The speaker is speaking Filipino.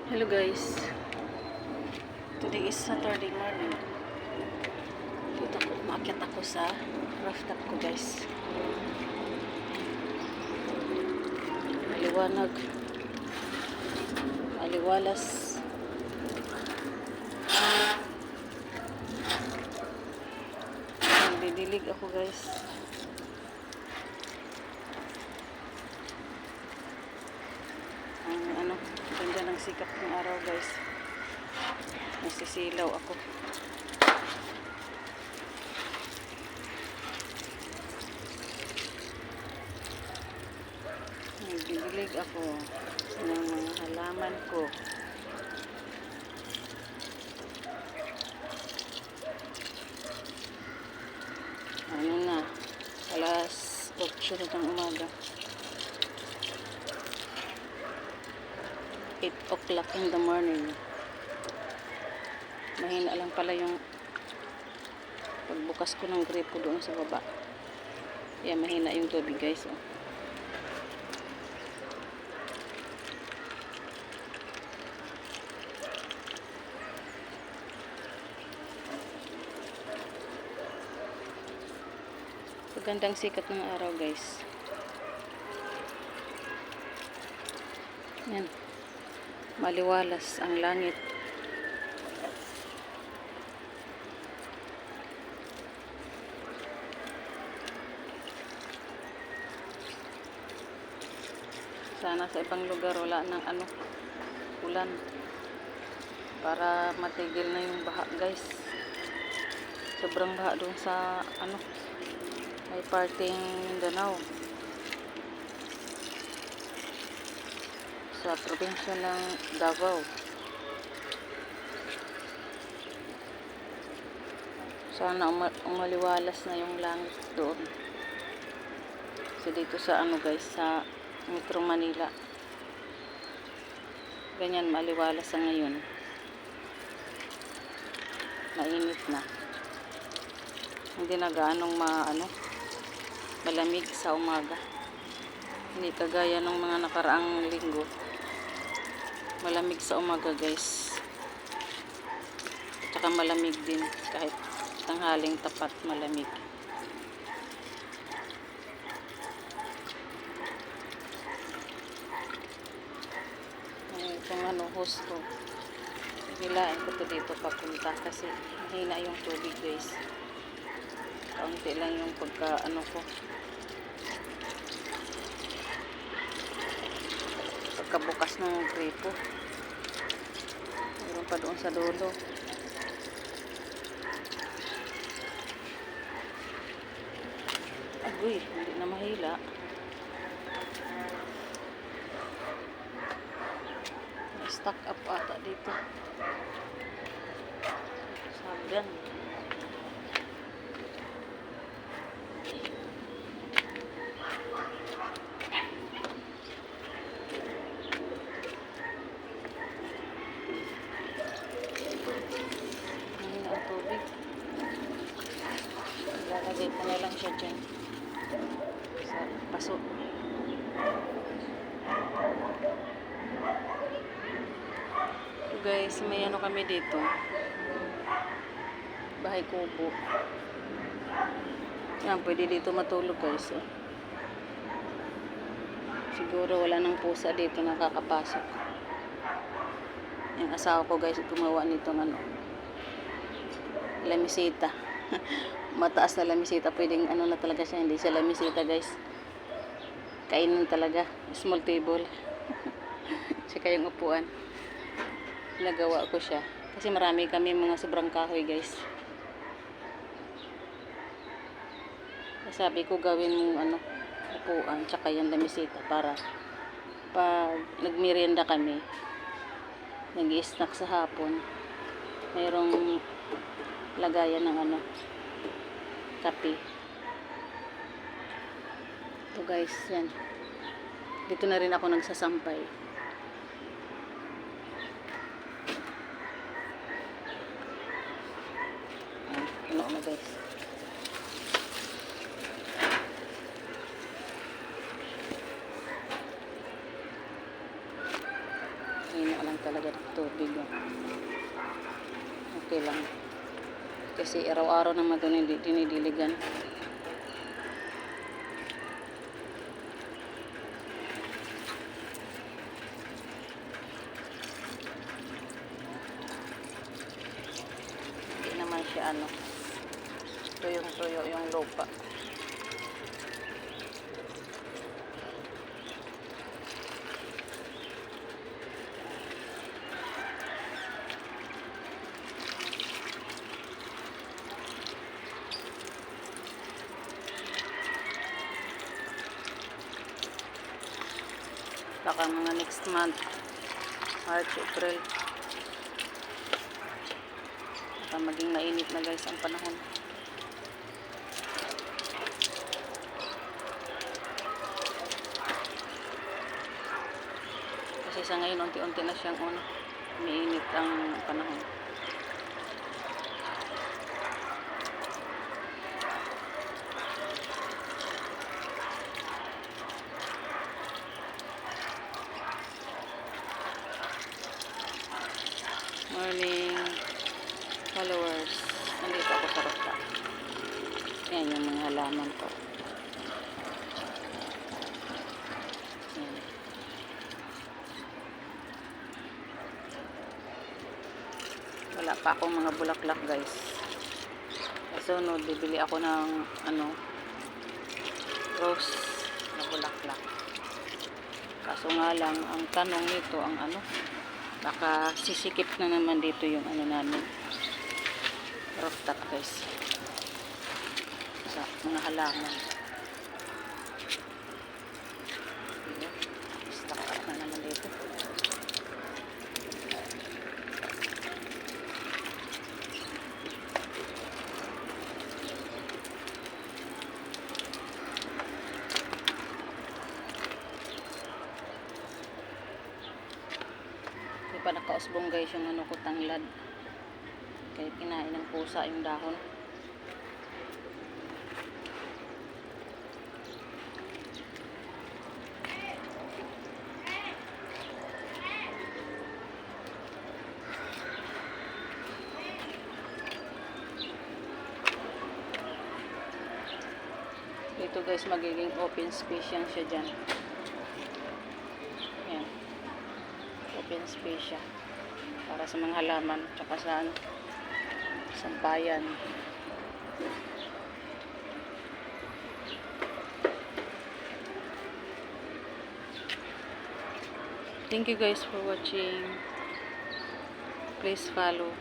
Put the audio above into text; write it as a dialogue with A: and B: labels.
A: Hello guys, today is Saturday morning. Dito ko, maakyat ako sa rooftop ko guys. Maliwanag, maliwalas. Nagdidilig ako guys. Ganda ng sikap ng araw guys. Nasisilaw ako. Nagdidilig ako ng mga halaman ko. Ano na, alas 8 na ng umaga. 8 o'clock in the morning. Mahina lang pala yung pagbukas ko ng gripo doon sa baba. Kaya mahina yung tubig guys. Oh. Magandang sikat ng araw guys. Yan. Maliwalas ang langit. Sana sa ibang lugar wala ng ulan para matigil na yung baha guys. Sobrang baha doon sa may parting Mindanao, sa probinsya ng Davao. Sana umaliwalas na yung langit doon. So dito sa guys, sa Metro Manila, ganyan maliwalas sa ngayon. Mainit na. Hindi na gaanong malamig sa umaga. Hindi kagaya ng mga nakaraang linggo. Malamig sa umaga guys. At saka malamig din kahit tanghaling tapat malamig. Itong host ko. Hilain ko to dito papunta kasi mahina yung tubig guys. Kaunti lang yung ko. Pagkabukas ng gripo. Meron pa doon sa dulo. Agoy, hindi na mahila. Stuck up ata dito. Sagdan. Mahina ang tubig. Ilalagay ko na lang siya dyan sa paso. So guys, may kami dito. Bahay kubo. Yan, pwede dito matulog guys. Siguro wala nang pusa dito nakakapasok. Yung asawa ko guys, gumawa nitong lamisita. Mataas na lamisita. Pwedeng na talaga siya. Hindi siya lamisita guys. Kainin talaga. Small table. Tsaka yung upuan. Nagawa ko siya. Kasi marami kami mga sobrang kahoy guys. Sabi ko gawin mong upuan. Tsaka yung lamisita. Para pag nagmerienda kami, nag-i-snack sa hapon, mayroong lagayan ng kape. Ito guys, yan. Dito na rin ako nagsasampay. Ano na guys. mahina lang talaga ng tubig. Okay lang. Kasi araw-araw naman ito dinidiligan. Hindi naman siya tuyong-tuyo yung lupa. Baka mga next month, March, April, baka maging mainit na guys ang panahon. Kasi sa ngayon unti-unti na siyang umiinit ang panahon. Morning followers, nandito ako sa rooftop. Yan yung mga halaman ko. Yan. Wala pa akong mga bulaklak guys. So no, bibili ako ng rose na bulaklak. Kaso nga lang ang tanong nito ang baka sisikip na naman dito yung namin rooftop guys sa mga halaman. Stock up na naman dito. Hindi pa nakausbong guys yung ko tanglad. Kaya kinain ng pusa yung dahon. Dito guys magiging open space yan siya dyan. Yan. Open space siya. Para sa mga halaman. Tsaka sa sampayan. Thank you guys for watching. Please follow.